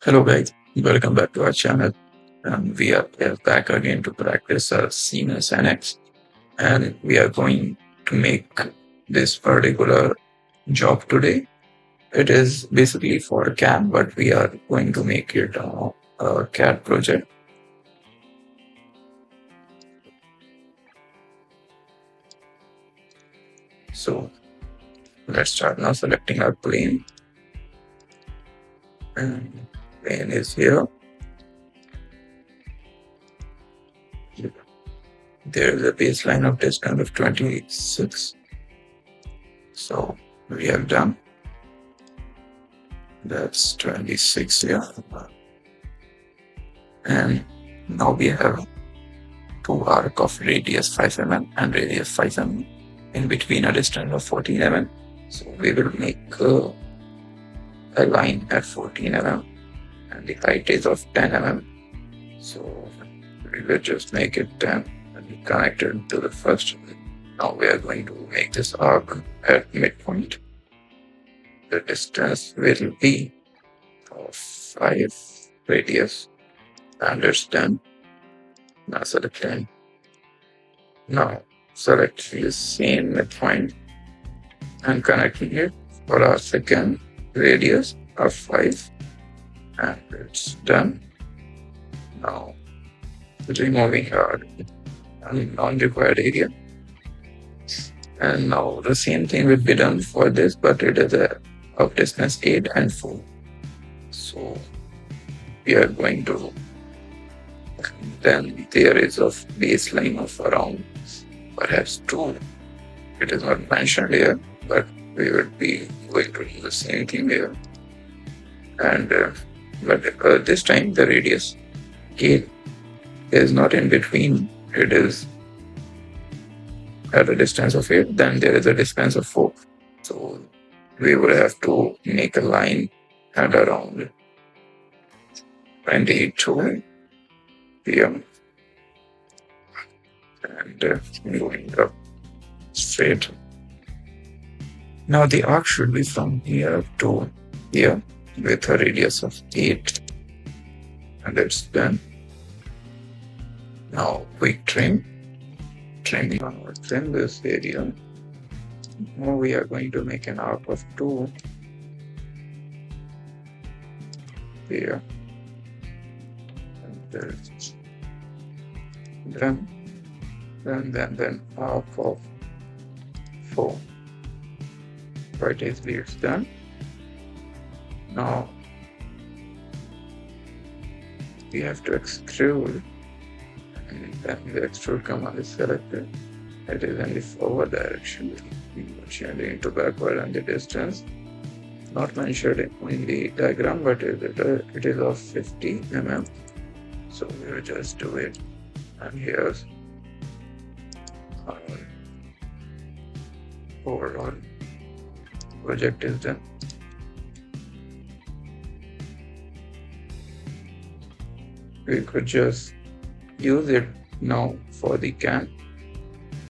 Hello guys, welcome back to our channel. And we are back again to practice our Siemens NX, and we are going to make this particular job today. It is basically for CAD, but we are going to make it a CAD project. So let's start now selecting our plane. And plane is here. There is a baseline of distance of 26. So we have done. That's 26 here. And now we have two arc of radius 5 mm and radius 5 mm in between a distance of 14 mm. So we will make a line at 14 mm and the height is of 10 mm. So we will just make it 10 and connect it to the first. Now we are going to make this arc at midpoint. The distance will be of 5 radius and it's 10. Now select 10. Now select the same midpoint and connecting it for our second radius of 5 and it's done. Now removing our non-required area, and now the same thing will be done for this, but it is of distance 8 and 4. So we are going to, then there is a baseline of around perhaps 2. It is not mentioned here, but we will be going to do the same thing here. And but this time the radius 8 is not in between. It is at a distance of 8. Then there is a distance of 4. So we would have to make a line at around 22 here and going up straight. Now the arc should be from here to here with a radius of 8 and it's done. Now quick trim this area. Now we are going to make an arc of 2 here and there's then arc of 4. Quite easily it's done. Now we have to extrude, and then the extrude command is selected. It is in the forward direction, changing to backward, and the distance not mentioned in the diagram, but it is of 50 mm. So we will just do it, and here's our overall project is done. We could just use it now for the CAD